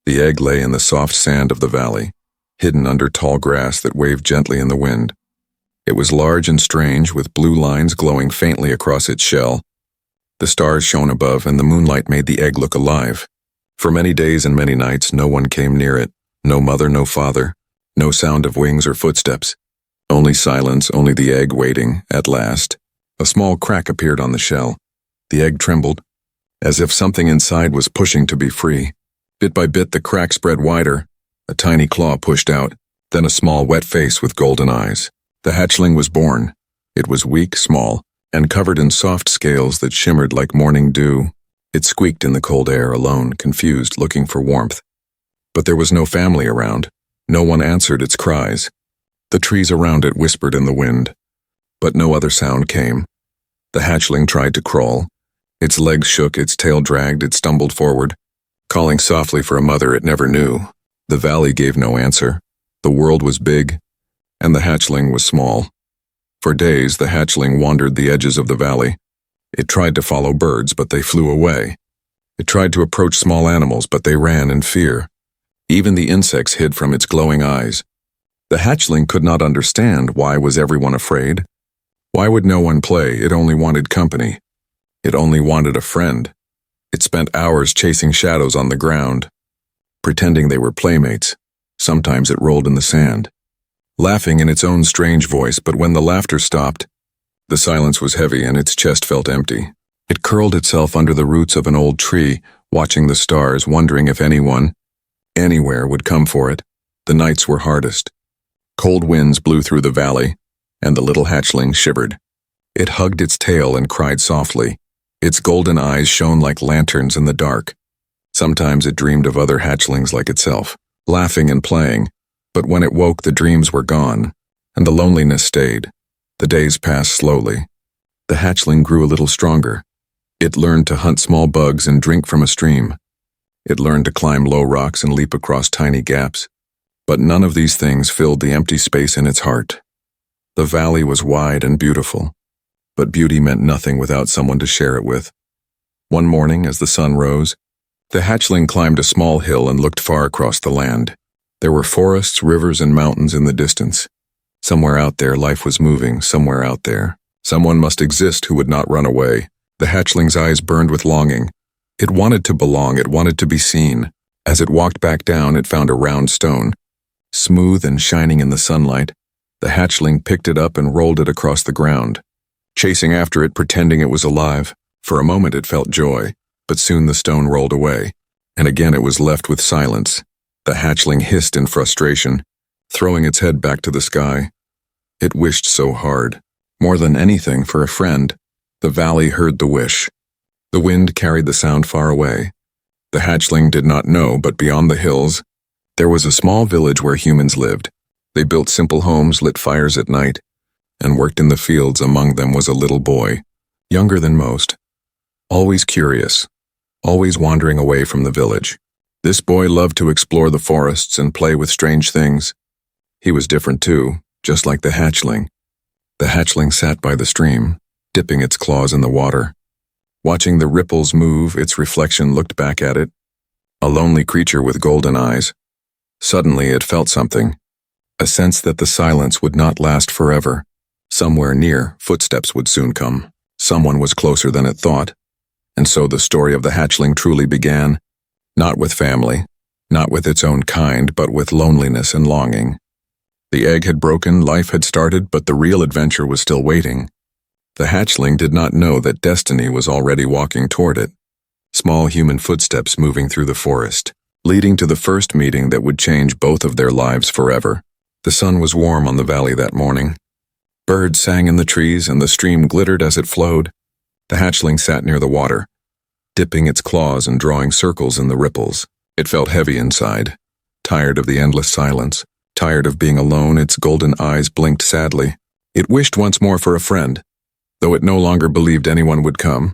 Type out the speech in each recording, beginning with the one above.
The egg lay in the soft sand of the valley, hidden under tall grass that waved gently in the wind. It was large and strange, with blue lines glowing faintly across its shell. The stars shone above, and the moonlight made the egg look alive. For many days and many nights, no one came near it. No mother, no father. No sound of wings or footsteps. Only silence, only the egg waiting. At last, a small crack appeared on the shell. The egg trembled, as if something inside was pushing to be free. Bit by bit, the crack spread wider. A tiny claw pushed out, then a small wet face with golden eyes. The hatchling was born. It was weak, small, and covered in soft scales that shimmered like morning dew. It squeaked in the cold air, alone, confused, looking for warmth. But there was no family around. No one answered its cries. The trees around it whispered in the wind, but no other sound came. The hatchling tried to crawl. Its legs shook, its tail dragged, it stumbled forward, calling softly for a mother it never knew. The valley gave no answer. The world was big, and the hatchling was small. For days, the hatchling wandered the edges of the valley. It tried to follow birds, but they flew away. It tried to approach small animals, but they ran in fear. Even the insects hid from its glowing eyes. The hatchling could not understand why was everyone afraid. Why would no one play? It only wanted company. It only wanted a friend. It spent hours chasing shadows on the ground, pretending they were playmates. Sometimes it rolled in the sand, laughing in its own strange voice, but when the laughter stopped, the silence was heavy and its chest felt empty. It curled itself under the roots of an old tree, watching the stars, wondering if anyone, anywhere, would come for it. The nights were hardest. Cold winds blew through the valley, and the little hatchling shivered. It hugged its tail and cried softly. Its golden eyes shone like lanterns in the dark. Sometimes it dreamed of other hatchlings like itself, laughing and playing, but when it woke, the dreams were gone, and the loneliness stayed. The days passed slowly. The hatchling grew a little stronger. It learned to hunt small bugs and drink from a stream. It learned to climb low rocks and leap across tiny gaps. But none of these things filled the empty space in its heart. The valley was wide and beautiful, but beauty meant nothing without someone to share it with. One morning, as the sun rose, the hatchling climbed a small hill and looked far across the land. There were forests, rivers, and mountains in the distance. Somewhere out there, life was moving. Somewhere out there, someone must exist who would not run away. The hatchling's eyes burned with longing. It wanted to belong. It wanted to be seen. As it walked back down, it found a round stone. Smooth and shining in the sunlight, the hatchling picked it up and rolled it across the ground, chasing after it, pretending it was alive. For a moment it felt joy, but soon the stone rolled away, and again it was left with silence. The hatchling hissed in frustration, throwing its head back to the sky. It wished so hard, more than anything, for a friend. The valley heard the wish. The wind carried the sound far away. The hatchling did not know, but beyond the hills, there was a small village where humans lived. They built simple homes, lit fires at night, and worked in the fields. Among them was a little boy, younger than most, always curious, always wandering away from the village. This boy loved to explore the forests and play with strange things. He was different too, just like the hatchling. The hatchling sat by the stream, dipping its claws in the water. Watching the ripples move, its reflection looked back at it, a lonely creature with golden eyes. Suddenly it felt something, a sense that the silence would not last forever. Somewhere near, footsteps would soon come. Someone was closer than it thought. And so the story of the hatchling truly began, not with family, not with its own kind, but with loneliness and longing. The egg had broken, life had started, but the real adventure was still waiting. The hatchling did not know that destiny was already walking toward it. Small human footsteps moving through the forest, leading to the first meeting that would change both of their lives forever. The sun was warm on the valley that morning. Birds sang in the trees and the stream glittered as it flowed. The hatchling sat near the water, dipping its claws and drawing circles in the ripples. It felt heavy inside, tired of the endless silence, tired of being alone. Its golden eyes blinked sadly. It wished once more for a friend, though it no longer believed anyone would come.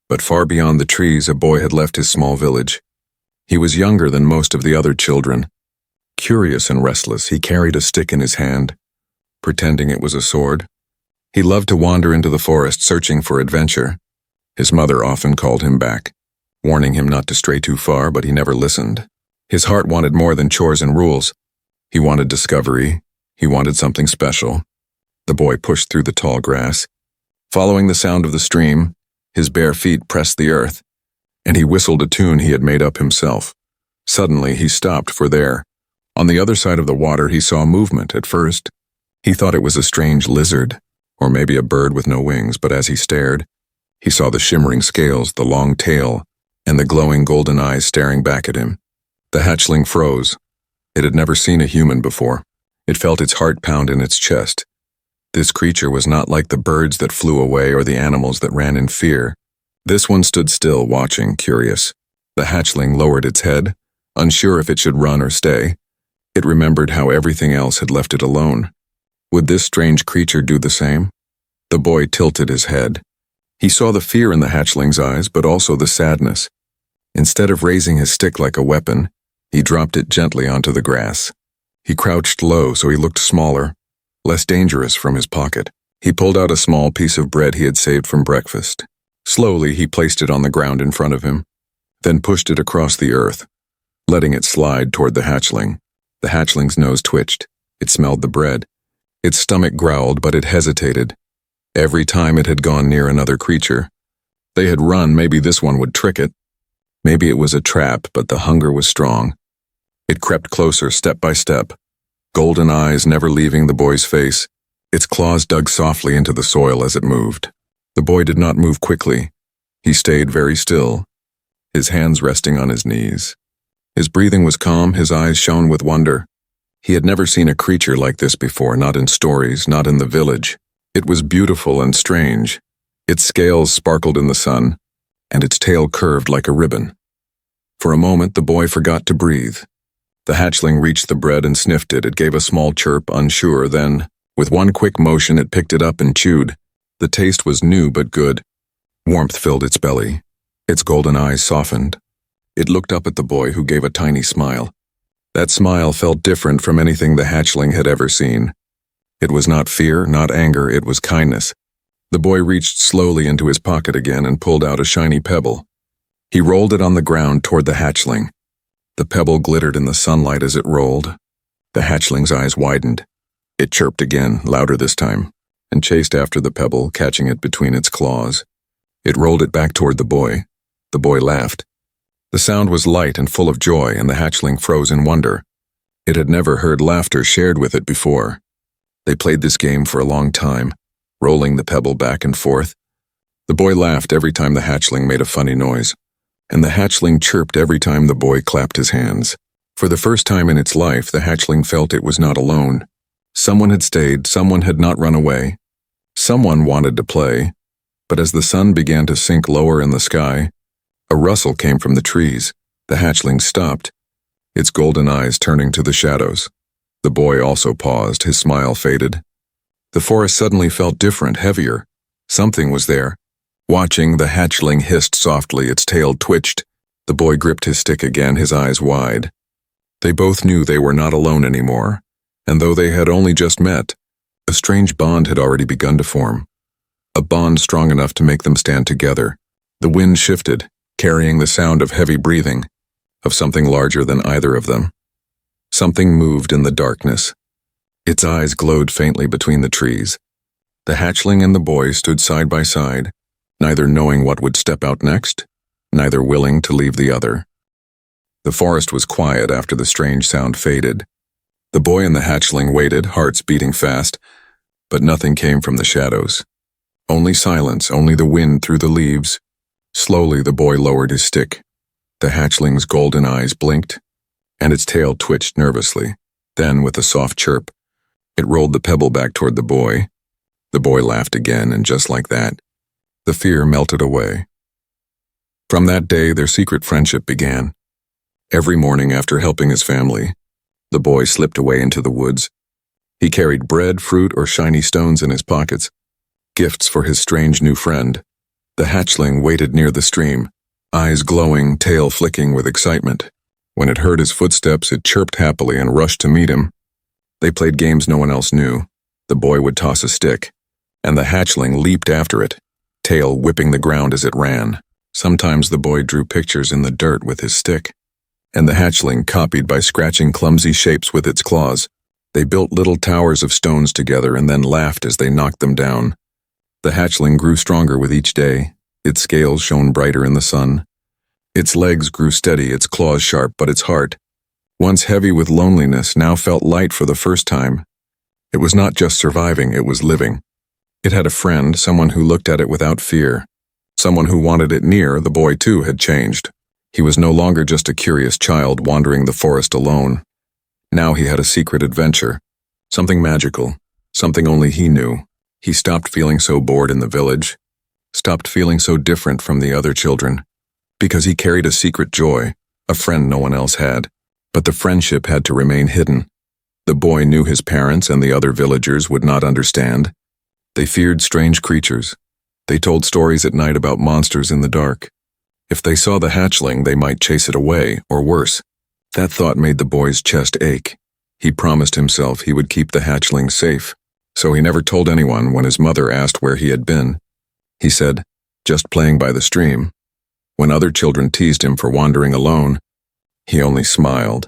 But far beyond the trees, a boy had left his small village. He was younger than most of the other children. Curious and restless, he carried a stick in his hand, pretending it was a sword. He loved to wander into the forest searching for adventure. His mother often called him back, warning him not to stray too far, but he never listened. His heart wanted more than chores and rules. He wanted discovery. He wanted something special. The boy pushed through the tall grass. Following the sound of the stream, his bare feet pressed the earth, and he whistled a tune he had made up himself. Suddenly, he stopped, for there, on the other side of the water, he saw movement. At first, he thought it was a strange lizard, or maybe a bird with no wings, but as he stared, he saw the shimmering scales, the long tail, and the glowing golden eyes staring back at him. The hatchling froze. It had never seen a human before. It felt its heart pound in its chest. This creature was not like the birds that flew away or the animals that ran in fear. This one stood still, watching, curious. The hatchling lowered its head, unsure if it should run or stay. It remembered how everything else had left it alone. Would this strange creature do the same? The boy tilted his head. He saw the fear in the hatchling's eyes, but also the sadness. Instead of raising his stick like a weapon, he dropped it gently onto the grass. He crouched low so he looked smaller, less dangerous from his pocket. He pulled out a small piece of bread he had saved from breakfast. Slowly, he placed it on the ground in front of him, then pushed it across the earth, letting it slide toward the hatchling. The hatchling's nose twitched. It smelled the bread. Its stomach growled, but it hesitated. Every time it had gone near another creature, they had run. Maybe this one would trick it. Maybe it was a trap, but the hunger was strong. It crept closer, step by step, golden eyes never leaving the boy's face. Its claws dug softly into the soil as it moved. The boy did not move quickly. He stayed very still, his hands resting on his knees. His breathing was calm, his eyes shone with wonder. He had never seen a creature like this before, not in stories, not in the village. It was beautiful and strange. Its scales sparkled in the sun, and its tail curved like a ribbon. For a moment, the boy forgot to breathe. The hatchling reached the bread and sniffed it. It gave a small chirp, unsure. Then, with one quick motion, it picked it up and chewed. The taste was new but good. Warmth filled its belly. Its golden eyes softened. It looked up at the boy, who gave a tiny smile. That smile felt different from anything the hatchling had ever seen. It was not fear, not anger, it was kindness. The boy reached slowly into his pocket again and pulled out a shiny pebble. He rolled it on the ground toward the hatchling. The pebble glittered in the sunlight as it rolled. The hatchling's eyes widened. It chirped again, louder this time, and chased after the pebble, catching it between its claws. It rolled it back toward the boy. The boy laughed. The sound was light and full of joy, and the hatchling froze in wonder. It had never heard laughter shared with it before. They played this game for a long time, rolling the pebble back and forth. The boy laughed every time the hatchling made a funny noise, and the hatchling chirped every time the boy clapped his hands. For the first time in its life, the hatchling felt it was not alone. Someone had stayed, someone had not run away. Someone wanted to play, but as the sun began to sink lower in the sky, a rustle came from the trees. The hatchling stopped, its golden eyes turning to the shadows. The boy also paused, his smile faded. The forest suddenly felt different, heavier. Something was there. Watching, the hatchling hissed softly, its tail twitched. The boy gripped his stick again, his eyes wide. They both knew they were not alone anymore, and though they had only just met, a strange bond had already begun to form. A bond strong enough to make them stand together. The wind shifted, carrying the sound of heavy breathing, of something larger than either of them. Something moved in the darkness. Its eyes glowed faintly between the trees. The hatchling and the boy stood side by side, neither knowing what would step out next, neither willing to leave the other. The forest was quiet after the strange sound faded. The boy and the hatchling waited, hearts beating fast, but nothing came from the shadows. Only silence, only the wind through the leaves. Slowly the boy lowered his stick. The hatchling's golden eyes blinked, and its tail twitched nervously. Then, with a soft chirp, it rolled the pebble back toward the boy. The boy laughed again, and just like that, the fear melted away. From that day, their secret friendship began. Every morning after helping his family, the boy slipped away into the woods. He carried bread, fruit, or shiny stones in his pockets, gifts for his strange new friend. The hatchling waited near the stream, eyes glowing, tail flicking with excitement. When it heard his footsteps, it chirped happily and rushed to meet him. They played games no one else knew. The boy would toss a stick, and the hatchling leaped after it, tail whipping the ground as it ran. Sometimes the boy drew pictures in the dirt with his stick. and the hatchling copied by scratching clumsy shapes with its claws. They built little towers of stones together and then laughed as they knocked them down. The hatchling grew stronger with each day. Its scales shone brighter in the sun. Its legs grew steady, its claws sharp, but its heart, once heavy with loneliness, now felt light for the first time. It was not just surviving, it was living. It had a friend, someone who looked at it without fear. Someone who wanted it near. The boy, too, had changed. He was no longer just a curious child wandering the forest alone. Now he had a secret adventure. Something magical. Something only he knew. He stopped feeling so bored in the village. Stopped feeling so different from the other children. Because he carried a secret joy, a friend no one else had. But the friendship had to remain hidden. The boy knew his parents and the other villagers would not understand. They feared strange creatures. They told stories at night about monsters in the dark. If they saw the hatchling, they might chase it away, or worse. That thought made the boy's chest ache. He promised himself he would keep the hatchling safe, so he never told anyone when his mother asked where he had been. He said, "Just playing by the stream." When other children teased him for wandering alone, he only smiled.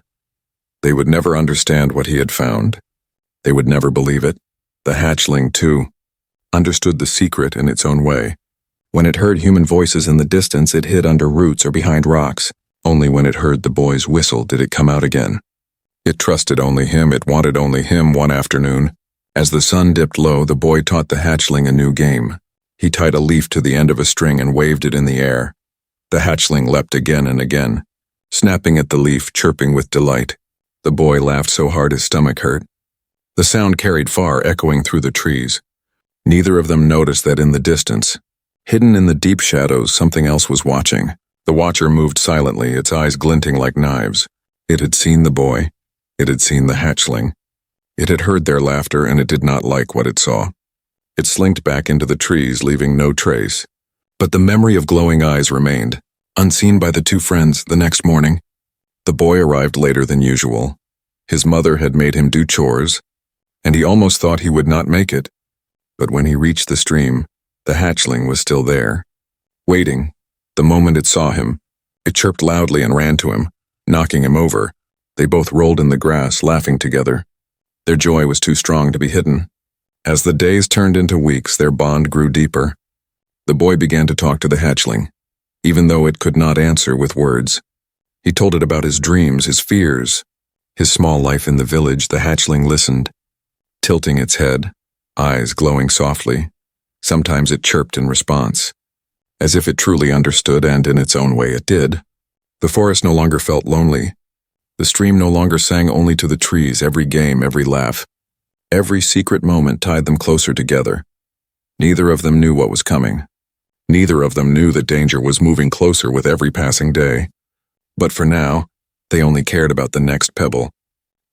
They would never understand what he had found. They would never believe it. The hatchling, too, understood the secret in its own way. When it heard human voices in the distance, it hid under roots or behind rocks. Only when it heard the boy's whistle did it come out again. It trusted only him, it wanted only him. One afternoon, as the sun dipped low, the boy taught the hatchling a new game. He tied a leaf to the end of a string and waved it in the air. The hatchling leapt again and again, snapping at the leaf, chirping with delight. The boy laughed so hard his stomach hurt. The sound carried far, echoing through the trees. Neither of them noticed that in the distance, hidden in the deep shadows, something else was watching. The watcher moved silently, its eyes glinting like knives. It had seen the boy. It had seen the hatchling. It had heard their laughter, and it did not like what it saw. It slinked back into the trees, leaving no trace. But the memory of glowing eyes remained, unseen by the two friends. The next morning, the boy arrived later than usual. His mother had made him do chores, and he almost thought he would not make it. But when he reached the stream, the hatchling was still there, waiting. The moment it saw him, it chirped loudly and ran to him, knocking him over. They both rolled in the grass, laughing together. Their joy was too strong to be hidden. As the days turned into weeks, their bond grew deeper. The boy began to talk to the hatchling, even though it could not answer with words. He told it about his dreams, his fears, his small life in the village. The hatchling listened, tilting its head, eyes glowing softly. Sometimes it chirped in response, as if it truly understood, and in its own way it did. The forest no longer felt lonely. The stream no longer sang only to the trees. Every game, every laugh, every secret moment tied them closer together. Neither of them knew what was coming. Neither of them knew that danger was moving closer with every passing day. But for now, they only cared about the next pebble,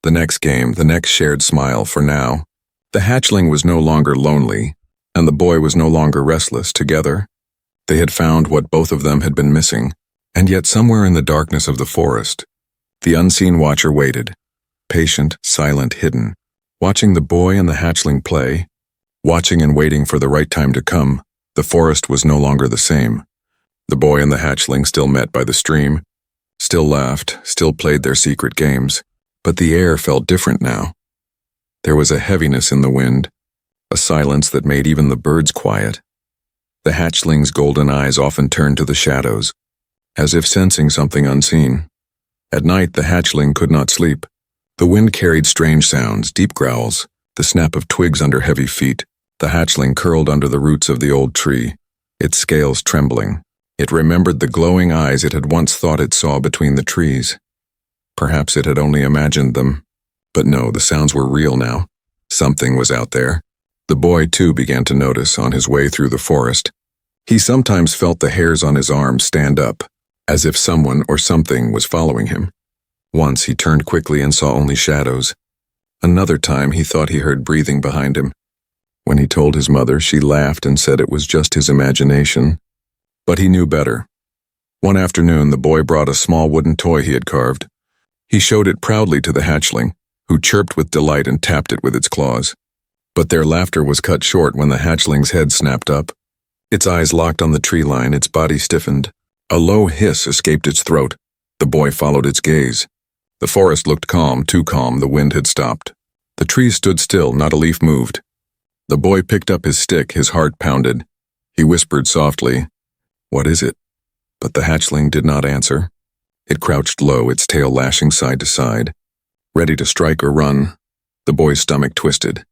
the next game, the next shared smile. For now, the hatchling was no longer lonely, and the boy was no longer restless. Together, they had found what both of them had been missing. And yet somewhere in the darkness of the forest, the unseen watcher waited, patient, silent, hidden, watching the boy and the hatchling play, watching and waiting for the right time to come. The forest was no longer the same. The boy and the hatchling still met by the stream, still laughed, still played their secret games, but the air felt different now. There was a heaviness in the wind, a silence that made even the birds quiet. The hatchling's golden eyes often turned to the shadows, as if sensing something unseen. At night, the hatchling could not sleep. The wind carried strange sounds, deep growls, the snap of twigs under heavy feet. The hatchling curled under the roots of the old tree, its scales trembling. It remembered the glowing eyes it had once thought it saw between the trees. Perhaps it had only imagined them. But no, the sounds were real now. Something was out there. The boy, too, began to notice on his way through the forest. He sometimes felt the hairs on his arms stand up, as if someone or something was following him. Once he turned quickly and saw only shadows. Another time he thought he heard breathing behind him. When he told his mother, she laughed and said it was just his imagination. But he knew better. One afternoon, the boy brought a small wooden toy he had carved. He showed it proudly to the hatchling, who chirped with delight and tapped it with its claws. But their laughter was cut short when the hatchling's head snapped up. Its eyes locked on the tree line, its body stiffened. A low hiss escaped its throat. The boy followed its gaze. The forest looked calm, too calm. The wind had stopped. The trees stood still, not a leaf moved. The boy picked up his stick, his heart pounded. He whispered softly, "What is it?" But the hatchling did not answer. It crouched low, its tail lashing side to side, ready to strike or run. The boy's stomach twisted.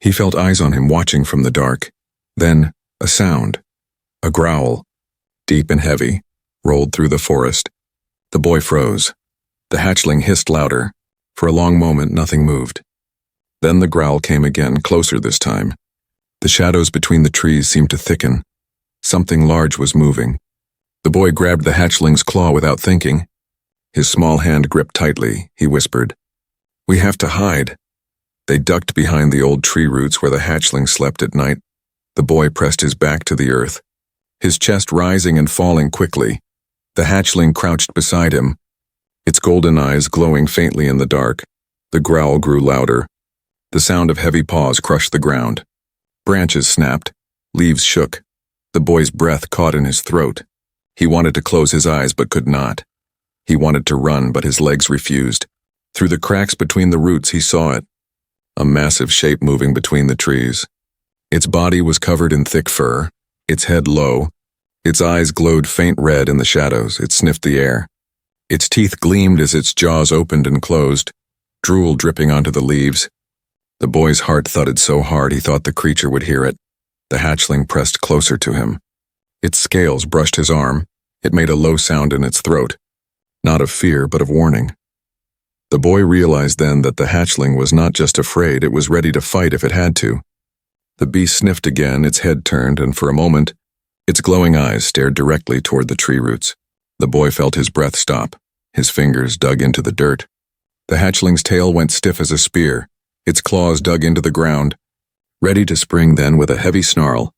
He felt eyes on him watching from the dark. Then, a sound. A growl, deep and heavy, rolled through the forest. The boy froze. The hatchling hissed louder. For a long moment, nothing moved. Then the growl came again, closer this time. The shadows between the trees seemed to thicken. Something large was moving. The boy grabbed the hatchling's claw without thinking. His small hand gripped tightly. He whispered, "We have to hide." They ducked behind the old tree roots where the hatchling slept at night. The boy pressed his back to the earth, his chest rising and falling quickly. The hatchling crouched beside him, its golden eyes glowing faintly in the dark. The growl grew louder. The sound of heavy paws crushed the ground. Branches snapped. Leaves shook. The boy's breath caught in his throat. He wanted to close his eyes but could not. He wanted to run, but his legs refused. Through the cracks between the roots he saw it, a massive shape moving between the trees. Its body was covered in thick fur, its head low. Its eyes glowed faint red in the shadows. It sniffed the air. Its teeth gleamed as its jaws opened and closed, drool dripping onto the leaves. The boy's heart thudded so hard he thought the creature would hear it. The hatchling pressed closer to him. Its scales brushed his arm. It made a low sound in its throat, not of fear but of warning. The boy realized then that the hatchling was not just afraid, it was ready to fight if it had to. The beast sniffed again, its head turned, and for a moment, its glowing eyes stared directly toward the tree roots. The boy felt his breath stop. His fingers dug into the dirt. The hatchling's tail went stiff as a spear. Its claws dug into the ground. Ready to spring then with a heavy snarl,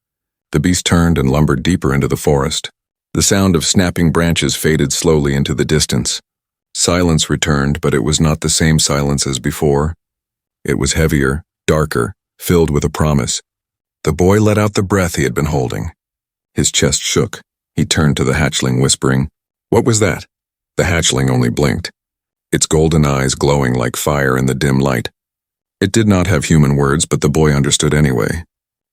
the beast turned and lumbered deeper into the forest. The sound of snapping branches faded slowly into the distance. Silence returned, but it was not the same silence as before. It was heavier, darker, filled with a promise. The boy let out the breath he had been holding. His chest shook. He turned to the hatchling, whispering, "What was that?" The hatchling only blinked, its golden eyes glowing like fire in the dim light. It did not have human words, but the boy understood anyway.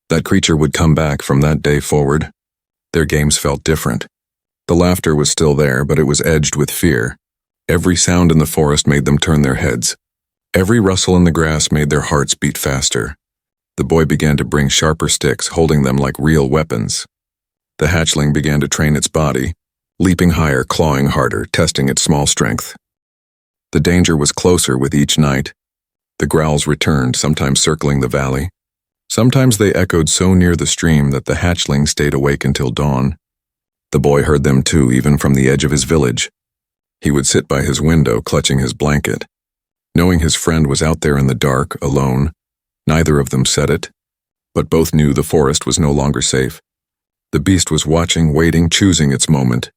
That creature would come back from that day forward. Their games felt different. The laughter was still there, but it was edged with fear. Every sound in the forest made them turn their heads. Every rustle in the grass made their hearts beat faster. The boy began to bring sharper sticks, holding them like real weapons. The hatchling began to train its body, leaping higher, clawing harder, testing its small strength. The danger was closer with each night. The growls returned, sometimes circling the valley. Sometimes they echoed so near the stream that the hatchling stayed awake until dawn. The boy heard them too, even from the edge of his village. He would sit by his window, clutching his blanket. Knowing his friend was out there in the dark, alone, neither of them said it, but both knew the forest was no longer safe. The beast was watching, waiting, choosing its moment.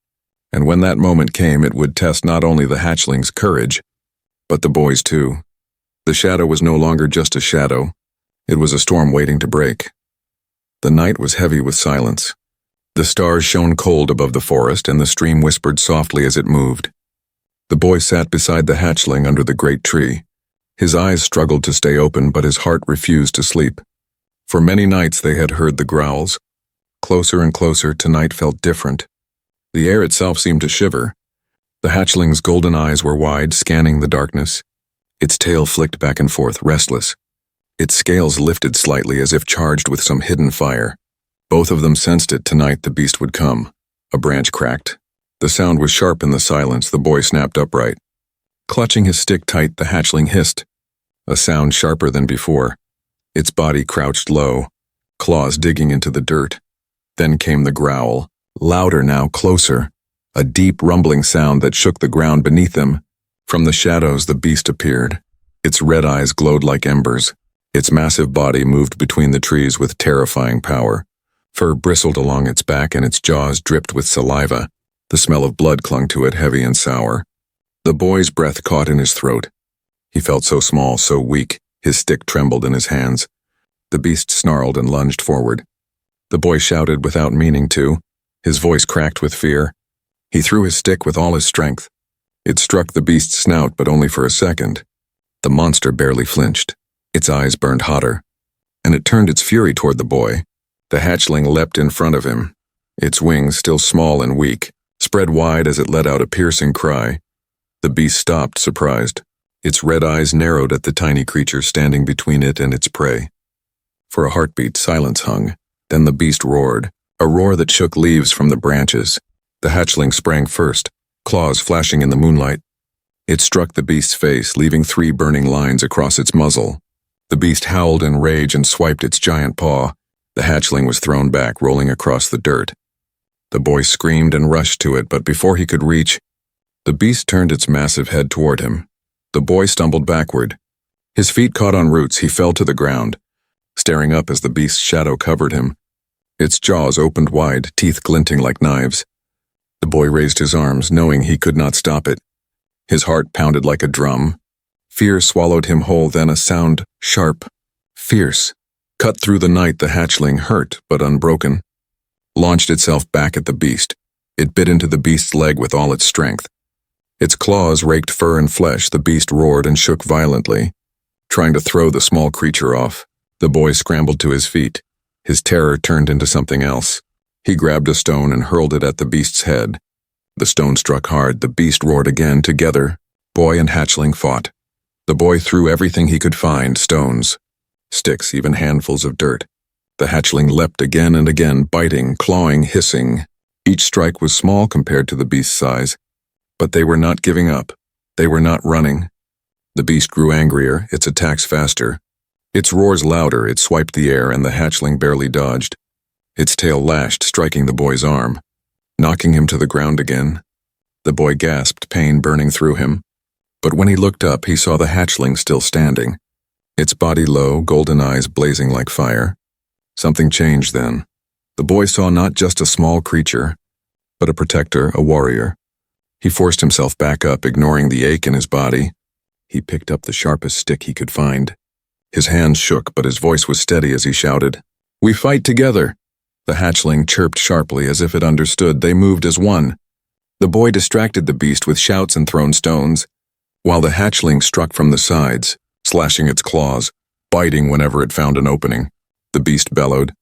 And when that moment came, it would test not only the hatchling's courage, but the boy's too. The shadow was no longer just a shadow. It was a storm waiting to break. The night was heavy with silence. The stars shone cold above the forest, and the stream whispered softly as it moved. The boy sat beside the hatchling under the great tree. His eyes struggled to stay open, but his heart refused to sleep. For many nights they had heard the growls. Closer and closer, tonight felt different. The air itself seemed to shiver. The hatchling's golden eyes were wide, scanning the darkness. Its tail flicked back and forth, restless. Its scales lifted slightly as if charged with some hidden fire. Both of them sensed it. Tonight the beast would come. A branch cracked. The sound was sharp in the silence. The boy snapped upright. Clutching his stick tight, the hatchling hissed. A sound sharper than before. Its body crouched low, claws digging into the dirt. Then came the growl, louder now, closer. A deep rumbling sound that shook the ground beneath them. From the shadows the beast appeared. Its red eyes glowed like embers. Its massive body moved between the trees with terrifying power. Fur bristled along its back and its jaws dripped with saliva. The smell of blood clung to it, heavy and sour. The boy's breath caught in his throat. He felt so small, so weak. His stick trembled in his hands. The beast snarled and lunged forward. The boy shouted without meaning to. His voice cracked with fear. He threw his stick with all his strength. It struck the beast's snout, but only for a second. The monster barely flinched. Its eyes burned hotter, and it turned its fury toward the boy. The hatchling leapt in front of him. Its wings, still small and weak, spread wide as it let out a piercing cry. The beast stopped, surprised. Its red eyes narrowed at the tiny creature standing between it and its prey. For a heartbeat, silence hung. Then the beast roared, a roar that shook leaves from the branches. The hatchling sprang first, claws flashing in the moonlight. It struck the beast's face, leaving 3 burning lines across its muzzle. The beast howled in rage and swiped its giant paw. The hatchling was thrown back, rolling across the dirt. The boy screamed and rushed to it, but before he could reach, the beast turned its massive head toward him. The boy stumbled backward. His feet caught on roots. He fell to the ground, staring up as the beast's shadow covered him. Its jaws opened wide, teeth glinting like knives. The boy raised his arms, knowing he could not stop it. His heart pounded like a drum. Fear swallowed him whole, then a sound, sharp, fierce, cut through the night. The hatchling, hurt but unbroken, launched itself back at the beast. It bit into the beast's leg with all its strength. Its claws raked fur and flesh. The beast roared and shook violently, trying to throw the small creature off. The boy scrambled to his feet. His terror turned into something else. He grabbed a stone and hurled it at the beast's head. The stone struck hard. The beast roared again. Together, boy and hatchling fought. The boy threw everything he could find, stones, sticks, even handfuls of dirt. The hatchling leapt again and again, biting, clawing, hissing. Each strike was small compared to the beast's size, but they were not giving up. They were not running. The beast grew angrier, its attacks faster. Its roars louder. It swiped the air, and the hatchling barely dodged. Its tail lashed, striking the boy's arm, knocking him to the ground again. The boy gasped, pain burning through him. But when he looked up, he saw the hatchling still standing, its body low, golden eyes blazing like fire. Something changed then. The boy saw not just a small creature, but a protector, a warrior. He forced himself back up, ignoring the ache in his body. He picked up the sharpest stick he could find. His hands shook, but his voice was steady as he shouted, "We fight together!" The hatchling chirped sharply as if it understood. They moved as one. The boy distracted the beast with shouts and thrown stones, while the hatchling struck from the sides, slashing its claws, biting whenever it found an opening. The beast bellowed,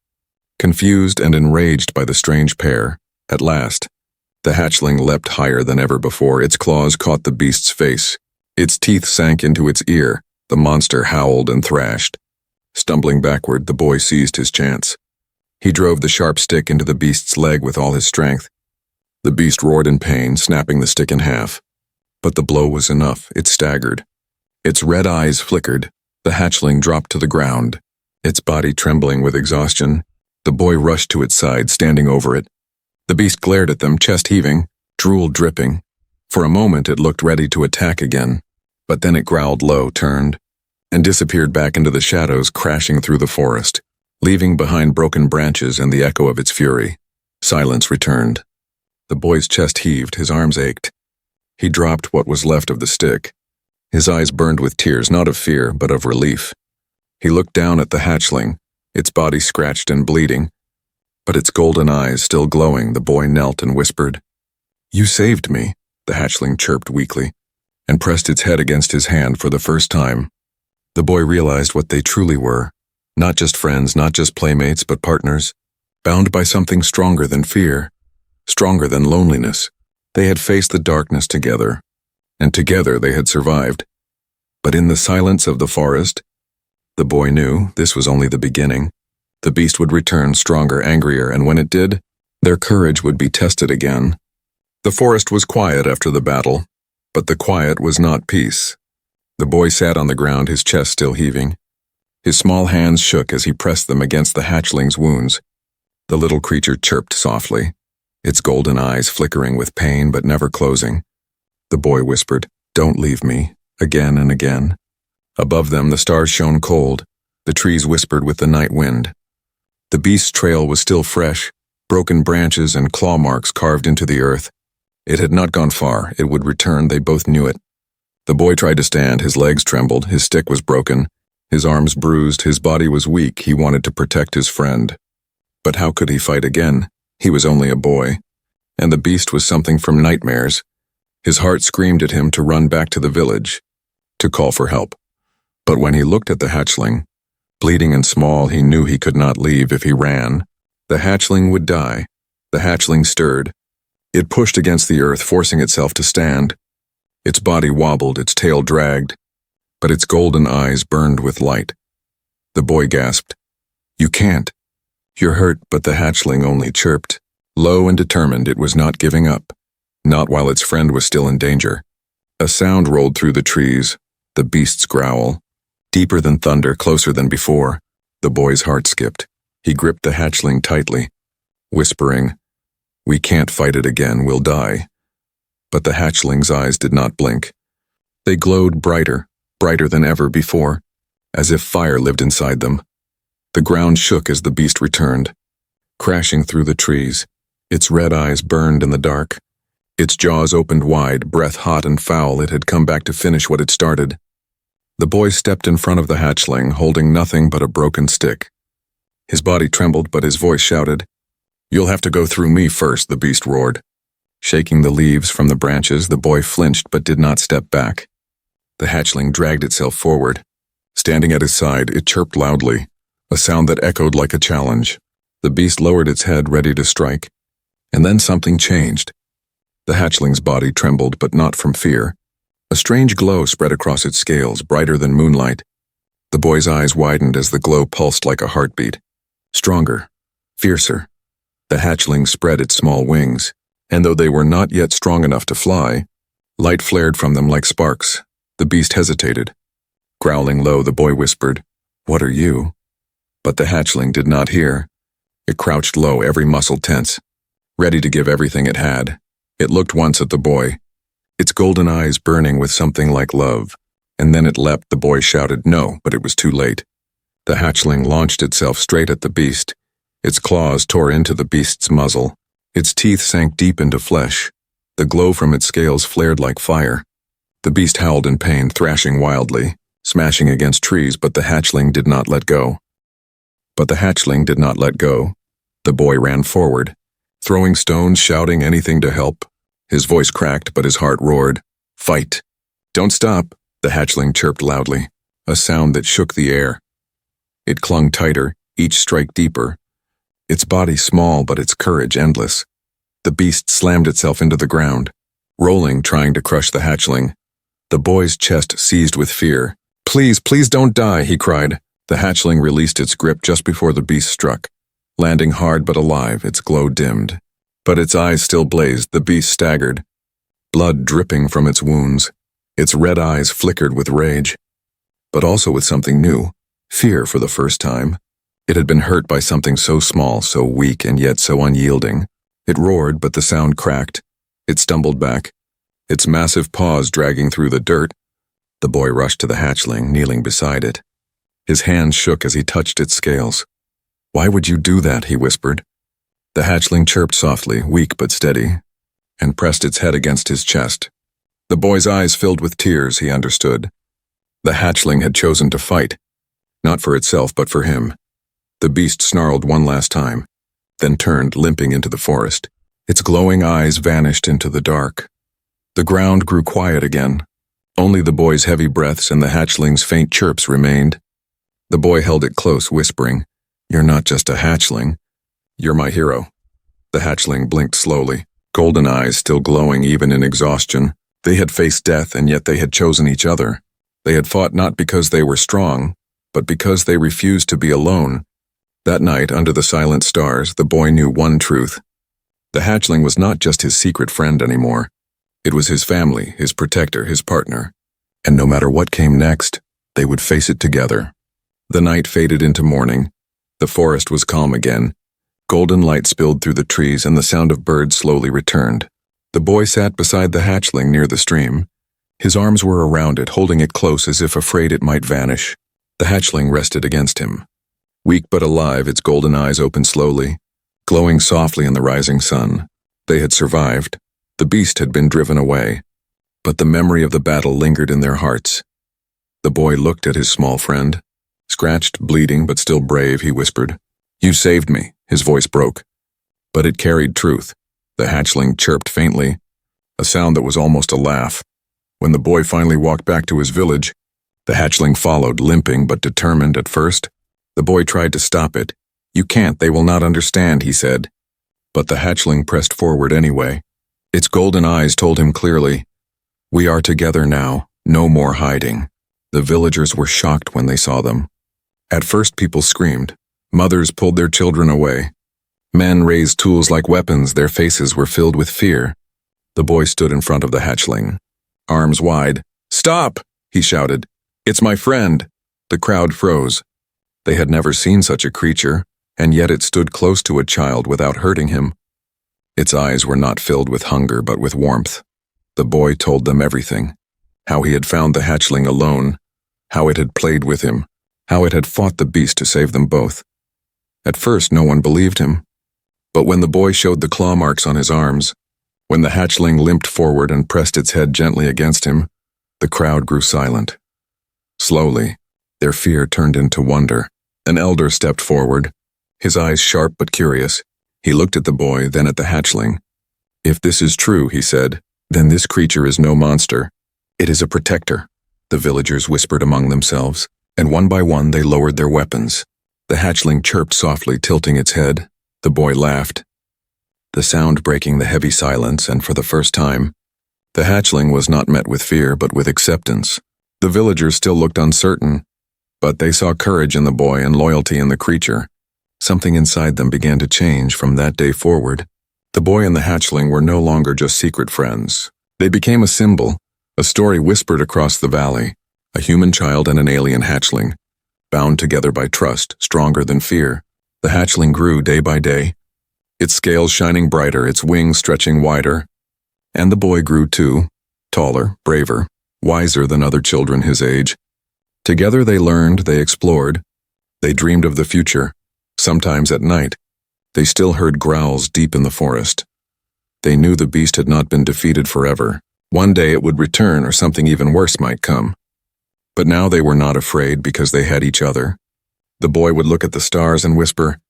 confused and enraged by the strange pair. At last, the hatchling leapt higher than ever before. Its claws caught the beast's face. Its teeth sank into its ear. The monster howled and thrashed. Stumbling backward, the boy seized his chance. He drove the sharp stick into the beast's leg with all his strength. The beast roared in pain, snapping the stick in half. But the blow was enough. It staggered. Its red eyes flickered. The hatchling dropped to the ground, its body trembling with exhaustion. The boy rushed to its side, standing over it. The beast glared at them, chest heaving, drool dripping. For a moment it looked ready to attack again, but then it growled low, turned, and disappeared back into the shadows, crashing through the forest, leaving behind broken branches and the echo of its fury. Silence returned. The boy's chest heaved, his arms ached. He dropped what was left of the stick. His eyes burned with tears, not of fear, but of relief. He looked down at the hatchling, its body scratched and bleeding, but its golden eyes still glowing. The boy knelt and whispered, "You saved me," the hatchling chirped weakly, and pressed its head against his hand for the first time. The boy realized what they truly were, not just friends, not just playmates, but partners, bound by something stronger than fear, stronger than loneliness. They had faced the darkness together, and together they had survived. But in the silence of the forest, the boy knew this was only the beginning. The beast would return stronger, angrier, and when it did, their courage would be tested again. The forest was quiet after the battle, but the quiet was not peace. The boy sat on the ground, his chest still heaving. His small hands shook as he pressed them against the hatchling's wounds. The little creature chirped softly, its golden eyes flickering with pain but never closing. The boy whispered, "Don't leave me," again and again. Above them, the stars shone cold. The trees whispered with the night wind. The beast's trail was still fresh, broken branches and claw marks carved into the earth. It had not gone far. It would return. They both knew it. The boy tried to stand. His legs trembled. His stick was broken. His arms bruised. His body was weak. He wanted to protect his friend. But how could he fight again? He was only a boy. And the beast was something from nightmares. His heart screamed at him to run back to the village, to call for help. But when he looked at the hatchling, bleeding and small, he knew he could not leave if he ran. The hatchling would die. The hatchling stirred. It pushed against the earth, forcing itself to stand. Its body wobbled, its tail dragged, but its golden eyes burned with light. The boy gasped, "You can't. You're hurt," but the hatchling only chirped. Low and determined, it was not giving up, not while its friend was still in danger. A sound rolled through the trees, the beast's growl. Deeper than thunder, closer than before. The boy's heart skipped. He gripped the hatchling tightly, whispering, "We can't fight it again, we'll die." But the hatchling's eyes did not blink. They glowed brighter, brighter than ever before, as if fire lived inside them. The ground shook as the beast returned, crashing through the trees. Its red eyes burned in the dark. Its jaws opened wide, breath hot and foul. It had come back to finish what it started. The boy stepped in front of the hatchling, holding nothing but a broken stick. His body trembled, but his voice shouted, "You'll have to go through me first," the beast roared. Shaking the leaves from the branches, the boy flinched but did not step back. The hatchling dragged itself forward. Standing at his side, it chirped loudly, a sound that echoed like a challenge. The beast lowered its head, ready to strike. And then something changed. The hatchling's body trembled, but not from fear. A strange glow spread across its scales, brighter than moonlight. The boy's eyes widened as the glow pulsed like a heartbeat. Stronger, fiercer. The hatchling spread its small wings, and though they were not yet strong enough to fly, light flared from them like sparks. The beast hesitated. Growling low, the boy whispered, "What are you?" But the hatchling did not hear. It crouched low, every muscle tense, ready to give everything it had. It looked once at the boy, its golden eyes burning with something like love, and then it leapt. The boy shouted no, but it was too late. The hatchling launched itself straight at the beast. Its claws tore into the beast's muzzle. Its teeth sank deep into flesh. The glow from its scales flared like fire. The beast howled in pain, thrashing wildly, smashing against trees, but the hatchling did not let go. The boy ran forward, throwing stones, shouting anything to help. His voice cracked, but his heart roared. "Fight! Don't stop!" The hatchling chirped loudly, a sound that shook the air. It clung tighter, each strike deeper. Its body small, but its courage endless. The beast slammed itself into the ground, rolling, trying to crush the hatchling. The boy's chest seized with fear. "Please, please don't die," he cried. The hatchling released its grip just before the beast struck. Landing hard but alive, its glow dimmed. But its eyes still blazed. The beast staggered, blood dripping from its wounds. Its red eyes flickered with rage, but also with something new, fear for the first time. It had been hurt by something so small, so weak, and yet so unyielding. It roared, but the sound cracked. It stumbled back, its massive paws dragging through the dirt. The boy rushed to the hatchling, kneeling beside it. His hands shook as he touched its scales. "Why would you do that?" he whispered. The hatchling chirped softly, weak but steady, and pressed its head against his chest. The boy's eyes filled with tears. He understood. The hatchling had chosen to fight, not for itself but for him. The beast snarled one last time, then turned, limping into the forest. Its glowing eyes vanished into the dark. The ground grew quiet again. Only the boy's heavy breaths and the hatchling's faint chirps remained. The boy held it close, whispering, "You're not just a hatchling. You're my hero." The hatchling blinked slowly, golden eyes still glowing even in exhaustion. They had faced death, and yet they had chosen each other. They had fought not because they were strong, but because they refused to be alone. That night, under the silent stars, the boy knew one truth. The hatchling was not just his secret friend anymore. It was his family, his protector, his partner. And no matter what came next, they would face it together. The night faded into morning. The forest was calm again. Golden light spilled through the trees, and the sound of birds slowly returned. The boy sat beside the hatchling near the stream. His arms were around it, holding it close as if afraid it might vanish. The hatchling rested against him. Weak but alive, its golden eyes opened slowly, glowing softly in the rising sun. They had survived. The beast had been driven away, but the memory of the battle lingered in their hearts. The boy looked at his small friend. Scratched, bleeding, but still brave, he whispered, "You saved me." His voice broke, but it carried truth. The hatchling chirped faintly, a sound that was almost a laugh. When the boy finally walked back to his village, the hatchling followed, limping but determined at first. The boy tried to stop it. "You can't, they will not understand," he said. But the hatchling pressed forward anyway. Its golden eyes told him clearly, "We are together now, no more hiding." The villagers were shocked when they saw them. At first people screamed. Mothers pulled their children away. Men raised tools like weapons, their faces were filled with fear. The boy stood in front of the hatchling, arms wide. "Stop!" he shouted. "It's my friend." The crowd froze. They had never seen such a creature, and yet it stood close to a child without hurting him. Its eyes were not filled with hunger but with warmth. The boy told them everything. How he had found the hatchling alone, how it had played with him, how it had fought the beast to save them both. At first no one believed him. But when the boy showed the claw marks on his arms, when the hatchling limped forward and pressed its head gently against him, the crowd grew silent. Slowly, their fear turned into wonder. An elder stepped forward, his eyes sharp but curious. He looked at the boy, then at the hatchling. "If this is true," he said, "then this creature is no monster. It is a protector." The villagers whispered among themselves, and one by one they lowered their weapons. The hatchling chirped softly, tilting its head. The boy laughed, the sound breaking the heavy silence, and for the first time, the hatchling was not met with fear but with acceptance. The villagers still looked uncertain, but they saw courage in the boy and loyalty in the creature. Something inside them began to change from that day forward. The boy and the hatchling were no longer just secret friends. They became a symbol, a story whispered across the valley, a human child and an alien hatchling, bound together by trust, stronger than fear. The hatchling grew day by day, its scales shining brighter, its wings stretching wider. And the boy grew too, taller, braver, wiser than other children his age. Together they learned, they explored, they dreamed of the future. Sometimes at night, they still heard growls deep in the forest. They knew the beast had not been defeated forever. One day it would return or something even worse might come. But now they were not afraid because they had each other. The boy would look at the stars and whisper,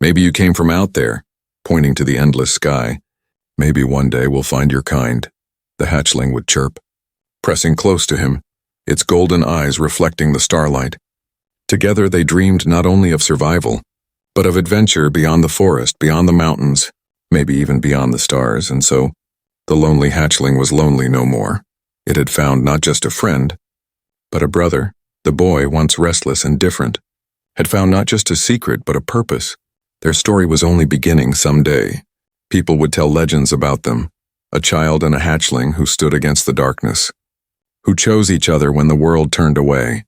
"Maybe you came from out there," pointing to the endless sky. "Maybe one day we'll find your kind," the hatchling would chirp, pressing close to him, its golden eyes reflecting the starlight. Together they dreamed not only of survival, but of adventure beyond the forest, beyond the mountains, maybe even beyond the stars, and so the lonely hatchling was lonely no more. It had found not just a friend, but a brother. The boy, once restless and different, had found not just a secret but a purpose. Their story was only beginning someday. People would tell legends about them, a child and a hatchling who stood against the darkness, who chose each other when the world turned away,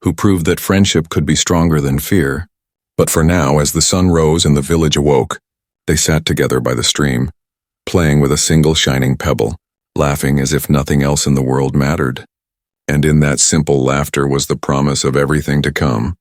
who proved that friendship could be stronger than fear. But for now, as the sun rose and the village awoke, they sat together by the stream, playing with a single shining pebble, laughing as if nothing else in the world mattered. And in that simple laughter was the promise of everything to come.